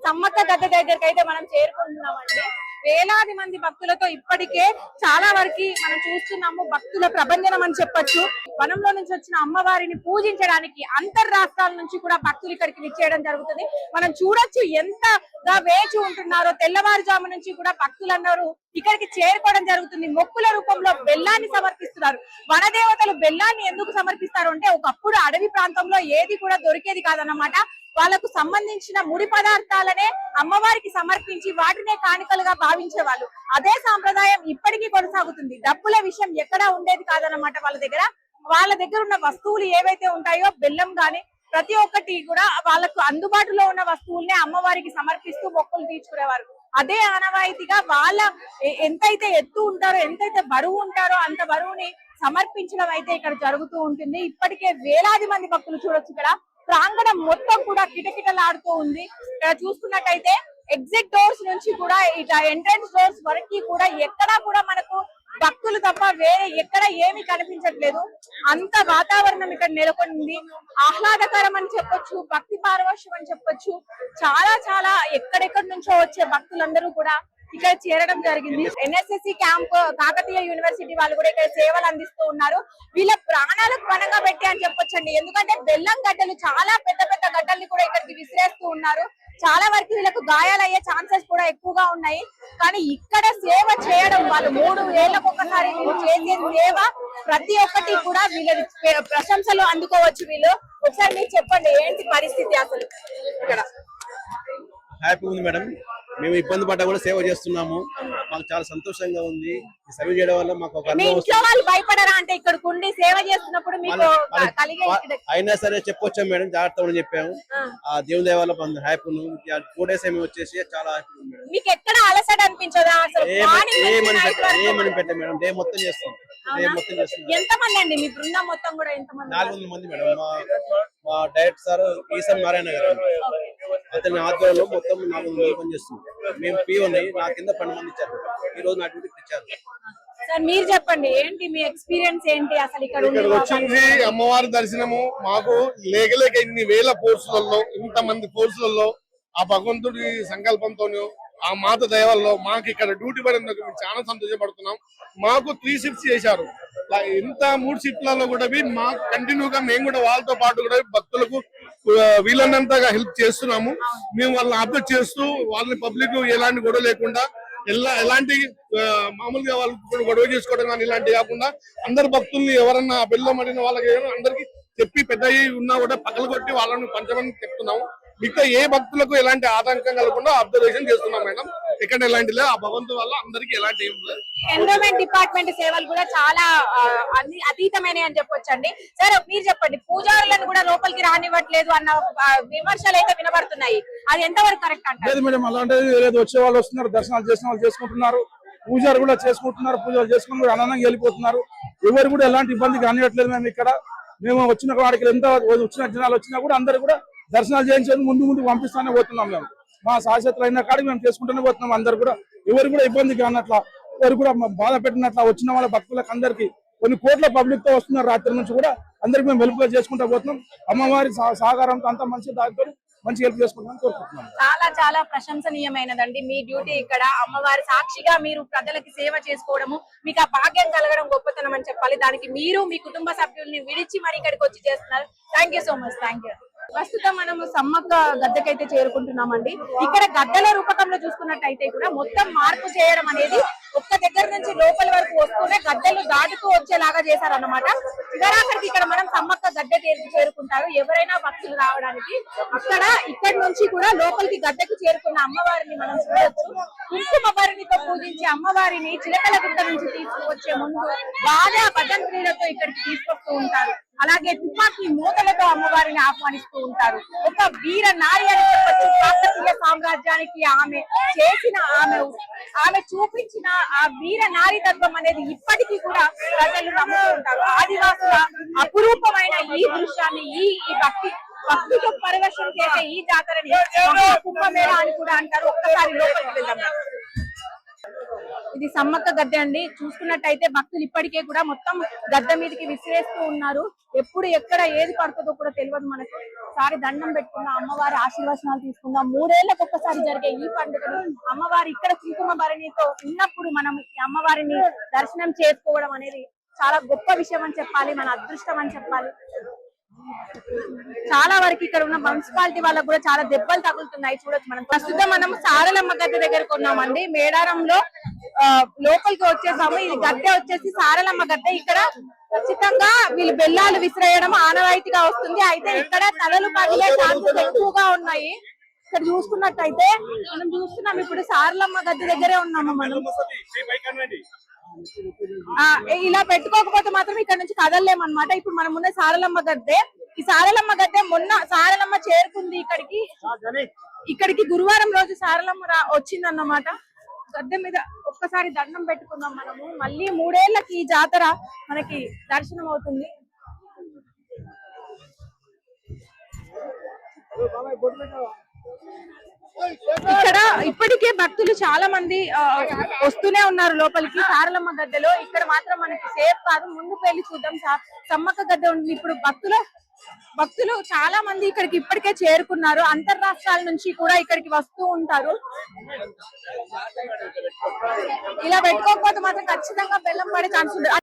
సమ్మక్క గద్దె దగ్గరికి అయితే మనం చేరుకుంటున్నామండి. వేలాది మంది భక్తులతో ఇప్పటికే చాలా వరకు మనం చూస్తున్నాము. భక్తుల ప్రభంజనం అని చెప్పొచ్చు. వనంలో నుంచి వచ్చిన అమ్మవారిని పూజించడానికి అంతర్ రాష్ట్రాల నుంచి కూడా భక్తులు ఇక్కడికి విచ్చేయడం జరుగుతుంది. మనం చూడొచ్చు ఎంతగా వేచి ఉంటున్నారో. తెల్లవారుజాము నుంచి కూడా భక్తులందరూ ఇక్కడికి చేరుకోవడం జరుగుతుంది. మొక్కుల రూపంలో బెల్లాన్ని సమర్పిస్తున్నారు. వనదేవతలు బెల్లాన్ని ఎందుకు సమర్పిస్తారు అంటే ఒకప్పుడు అడవి ప్రాంతంలో ఏది కూడా దొరికేది కాదన్నమాట. వాళ్ళకు సంబంధించిన ముడి పదార్థాలనే అమ్మవారికి సమర్పించి వాటినే కానుకలుగా భావించేవాళ్ళు. అదే సాంప్రదాయం ఇప్పటికీ కొనసాగుతుంది. డబ్బుల విషయం ఎక్కడా ఉండేది కాదన్నమాట. వాళ్ళ దగ్గర ఉన్న వస్తువులు ఏవైతే ఉంటాయో బెల్లం గాని ప్రతి ఒక్కటి కూడా వాళ్ళకు అందుబాటులో ఉన్న వస్తువుల్నే అమ్మవారికి సమర్పిస్తూ మొక్కులు తీర్చుకునేవారు. అదే ఆనవాయితీగా వాళ్ళ ఎంతైతే ఎత్తు ఉంటారో, ఎంతైతే బరువు ఉంటారో అంత బరువుని సమర్పించడం అయితే ఇక్కడ జరుగుతూ ఉంటుంది. ఇప్పటికే వేలాది మంది భక్తులు చూడొచ్చు. ఇక్కడ ప్రాంగణం మొత్తం కూడా కిటకిటలాడుతూ ఉంది. ఇక్కడ చూసుకున్నట్టయితే ఎగ్జిట్ డోర్స్ నుంచి కూడా ఇట్లా ఎంట్రన్స్ డోర్స్ వరకు కూడా ఎక్కడా కూడా మనకు భక్తులు తప్ప వేరే ఎక్కడ ఏమీ కనిపించట్లేదు. అంత వాతావరణం ఇక్కడ నెలకొంది. ఆహ్లాదకరం అని చెప్పొచ్చు, భక్తి పారవశ్యం అని చెప్పొచ్చు. చాలా చాలా ఎక్కడెక్కడి నుంచో వచ్చే భక్తులందరూ కూడా ఇక్కడ చేరడం జరిగింది. ఎన్ఎస్ఎస్సి క్యాంప్ కాకతీయ యూనివర్సిటీ వాళ్ళు కూడా ఇక్కడ సేవలు అందిస్తూ ఉన్నారు. వీళ్ళ ప్రాణాలకు పణంగా పెట్టి అని చెప్పొచ్చండి. ఎందుకంటే బెల్లం గడ్డలు చాలా పెద్ద పెద్ద గడ్డల్ని కూడా ఇక్కడికి విసిరేస్తూ ఉన్నారు. చాలా వరకు వీళ్ళకు గాయాలయ్యే ఛాన్సెస్ కూడా ఎక్కువగా ఉన్నాయి. కానీ ఇక్కడ సేవ చేయడం, వాళ్ళు 3 ఏళ్లకు ఒకసారి చేసే సేవ ప్రతి ఒక్కటి కూడా వీళ్ళ ప్రశంసలు అందుకోవచ్చు. వీళ్ళు ఒకసారి మీరు చెప్పండి, ఏంటి పరిస్థితి అసలు ఇక్కడ? హ్యాపీ ఉంది మేడం. మేము ఇబ్బంది పడ్డా కూడా సేవ చేస్తున్నాము. మాకు చాలా సంతోషంగా ఉంది. ఈ సేవ చేయడం వల్ల మాకు ఒక ఇంట్లో వాళ్ళు భయపడరా అంటే ఇక్కడ ఉండి సేవ చేస్తున్నప్పుడు మీకు అయినా సరే చెప్పొచ్చాం మేడం, జాగ్రత్త అని చెప్పాము. ఆ దేవుని దయ వల్ల హ్యాపీ ఉన్నాం. 2 డేస్ ఏమి వచ్చేసి చాలా హ్యాపీ ఉంది మేడం. మీకు ఎక్కడ అలసట అనిపించదా? ఏమని పెట్టాం మేడం, డే మొత్తం చేస్తాం. ఎంతమంది అండి మీ బృందం మొత్తం కూడా? ఎంతమంది? 400 మంది మేడం. మా డైరెక్టర్ సార్ ఈశ్వర్ నారాయణ గారు, అతని ఆధ్వర్యంలో మొత్తం 400 మంది పనిచేస్తున్నాం. మేము పీ ఉన్నాయి, నా కింద 12 మంది ఇచ్చారు. ఈ రోజు నా డ్యూటీకి ఇచ్చారు. సార్ మీరు చెప్పండి, ఏంటి మీ ఎక్స్పీరియన్స్ ఏంటి అసలు? ఇక్కడ వచ్చింది అమ్మవారి దర్శనము మాకు లేక ఇన్ని వేల కోర్సులలో, ఇంతమంది కోర్సులలో ఆ భగవంతుడి సంకల్పంతోనూ ఆ మాత దయవల్లో మాకు ఇక్కడ డ్యూటీ పడినందుకు మేము చాలా సంతోషపడుతున్నాం. మాకు 3 షిఫ్ట్స్ చేశారు. ఇంత 3 షిఫ్ట్లలో కూడా మాకు కంటిన్యూగా మేము కూడా వాళ్ళతో పాటు కూడా భక్తులకు వీళ్ళన్నంతగా హెల్ప్ చేస్తున్నాము. మేము వాళ్ళని అప్డేట్ చేస్తూ వాళ్ళని పబ్లిక్ ఎలాంటి గొడవ లేకుండా ఎలాంటి మామూలుగా వాళ్ళు గొడవ చేసుకోవడం కానీ ఇలాంటివి కాకుండా అందరు భక్తుల్ని ఎవరన్నా బెల్లం అడిగిన వాళ్ళకి అందరికి చెప్పి పెద్ద ఉన్నా కూడా పక్కలు కొట్టి వాళ్ళని పంచమని చెప్తున్నాము. మిగతా ఏ భక్తులకు ఎలాంటి ఆటంకం కలగకుండా అబ్జర్వేషన్ చేస్తున్నాం మేడం. ఎక్కడ ఎలాంటి లేదు, ఆ భగవంతు వల్ల అందరికి ఎలాంటి ఏం లేదు. ఎన్విరాన్మెంట్ డిపార్ట్మెంట్ సేవలు కూడా చాలా అతీతమైన అని చెప్పొచ్చండి. సరే మీరు చెప్పండి, పూజారులను కూడా లోపలికి రానివ్వట్లేదు అన్న విమర్శలు అయితే వినబడుతున్నాయి. అది ఎంతవరకు కరెక్ట్ అంటారు? మేడం అలాంటిది లేదు. వచ్చే వాళ్ళు వస్తున్నారు, దర్శనాలు చేసిన వాళ్ళు చేసుకుంటున్నారు, పూజారు కూడా చేసుకుంటున్నారు, పూజలు చేసుకుని కూడా ఆనందంగా వెళ్ళిపోతున్నారు. ఎవరు కూడా ఎలాంటి ఇబ్బంది కానివ్వట్లేదు. మేము వచ్చిన వాడికి ఎంత వచ్చిన జనాలు వచ్చినా కూడా అందరు కూడా దర్శనాలు చేయించేది ముందు పంపిస్తానే పోతున్నాం. మేము మా శాశ్వతలు అయిన కాడికి మేము చేసుకుంటూనే పోతున్నాం. అందరు కూడా ఎవరు కూడా ఇబ్బంది కానట్ల, ఎవరు కూడా బాధ పెట్టినట్ల వచ్చిన వాళ్ళ భక్తులకు అందరికి కొన్ని కోట్ల పబ్లిక్ తో వస్తున్నారు. రాత్రి నుంచి కూడా అందరికి మేము వెలుపుగా చేసుకుంటూ పోతున్నాం. అమ్మవారి సహకారంతో అంత మంచి దాంతో మంచి హెల్ప్ చేసుకుంటామని కోరుకుంటున్నాం. చాలా చాలా ప్రశంసనీయమైనదండి మీ డ్యూటీ. ఇక్కడ అమ్మవారి సాక్షిగా మీరు ప్రజలకి సేవ చేసుకోవడము, మీకు ఆ భాగ్యం కలగడం గొప్పతనం అని చెప్పాలి. దానికి మీరు మీ కుటుంబ సభ్యుల్ని విడిచి మరి ఇక్కడికి వచ్చి చేస్తున్నారు. Thank you so much. Thank you. ప్రస్తుతం మనము సమ్మక్క గద్దెకైతే చేరుకుంటున్నామండి. ఇక్కడ గద్దెల రూపకంలో చూసుకున్నట్టయితే కూడా మొత్తం మార్పు చేయడం అనేది ఒక్క దగ్గర నుంచి లోపల వరకు వస్తూనే గద్దెలు దాటుతూ వచ్చేలాగా చేశారన్నమాట. చివరాఖరికి ఇక్కడ మనం సమ్మక్క గద్దె చేరుకుంటారు ఎవరైనా భక్తులు రావడానికి. ఇక్కడి నుంచి కూడా లోపలికి గద్దెకు చేరుకున్న అమ్మవారిని మనం చూడొచ్చు. కుంకుమ భరణితో పూజించి అమ్మవారిని చిలకల గుట్ట నుంచి తీసుకువచ్చే ముందు బాగా భజంత్రీలతో ఇక్కడికి తీసుకొస్తూ ఉంటారు. అలాగే తుపాకీ మూతలతో అమ్మవారిని ఆహ్వానిస్తూ ఉంటారు. ఒక వీర నారి అని చెప్పచ్చు. కాకతీయ సామ్రాజ్యానికి ఆమె చూపించిన ఆ వీర నారితత్వం అనేది ఇప్పటికీ కూడా ప్రజలు నమ్ముతూ ఉంటారు. ఆదివాసుల అపురూపమైన ఈ దృశ్యాన్ని ఈ భక్తితో పరవశం చేసే ఈ జాతరని కుంభమేళ అని కూడా అంటారు. ఒక్కసారి లోపలికి వెళ్దాం. ఇది ఇది సమ్మక్క గద్దె అండి. చూసుకున్నట్టయితే భక్తులు ఇప్పటికే కూడా మొత్తం గద్దె మీదకి విసిరేస్తూ ఉన్నారు. ఎప్పుడు ఎక్కడ ఏది పడుతుందో కూడా తెలియదు మనకు. ఒకసారి దండం పెట్టుకుందాం, అమ్మవారి ఆశీర్వచనాలు తీసుకుందాం. 3 ఏళ్లకు ఒక్కసారి జరిగే ఈ పండుగను అమ్మవారి ఇక్కడ కుంకుమ భరణితో ఉన్నప్పుడు మనం ఈ అమ్మవారిని దర్శనం చేసుకోవడం అనేది చాలా గొప్ప విషయం అని చెప్పాలి, మన అదృష్టం అని చెప్పాలి. చాలా వరకు ఇక్కడ ఉన్న మున్సిపాలిటీ వాళ్ళకు కూడా చాలా దెబ్బలు తగులుతున్నాయి. చూడొచ్చు మనం. ప్రస్తుతం మనం సారలమ్మ గద్దె దగ్గరకు ఉన్నామండి. మేడారంలో లోపలికి వచ్చేసాము. ఇది గద్దె వచ్చేసి సారలమ్మ గద్దె. ఇక్కడ ఖచ్చితంగా వీళ్ళు బెల్లాలు విసిరేయడం ఆనవాయితీగా వస్తుంది. అయితే ఇక్కడ తలలు పగిలే ఛాన్సెస్ ఎక్కువగా ఉన్నాయి. ఇక్కడ చూసుకున్నట్టయితే మనం చూస్తున్నాం, ఇప్పుడు సారలమ్మ గద్దె దగ్గరే ఉన్నాము మనం. ఇలా పెట్టుకోకపోతే మాత్రం ఇక్కడ నుంచి కదలలేమన్నమాట. ఇప్పుడు మనం ఉన్న సారలమ్మ గద్దె. ఈ సారలమ్మ గద్దె మొన్న సారలమ్మ చేరుకుంది ఇక్కడికి గురువారం రోజు సారలమ్మ వచ్చిందన్నమాట. గద్దె మీద ఒక్కసారి దండం పెట్టుకుందాం మనము. మళ్ళీ 3 ఏళ్లకి ఈ జాతర మనకి దర్శనం అవుతుంది. ఇక్కడ ఇప్పటికే భక్తులు చాలా మంది వస్తూనే ఉన్నారు లోపలికి సారలమ్మ గద్దెలో. ఇక్కడ మాత్రం మనకి సేఫ్ కాదు. ముందుకు వెళ్ళి చూద్దాం. సమ్మక్క గద్దె ఉంది. ఇప్పుడు భక్తులు చాలా మంది ఇక్కడికి ఇప్పటికే చేరుకున్నారు. అంతర్రాష్ట్రాల నుంచి కూడా ఇక్కడికి వస్తూ ఉంటారు. ఇలా పెట్టుకోకపోతే మాత్రం ఖచ్చితంగా బెల్లం పడే ఛాన్స్ ఉంటుంది.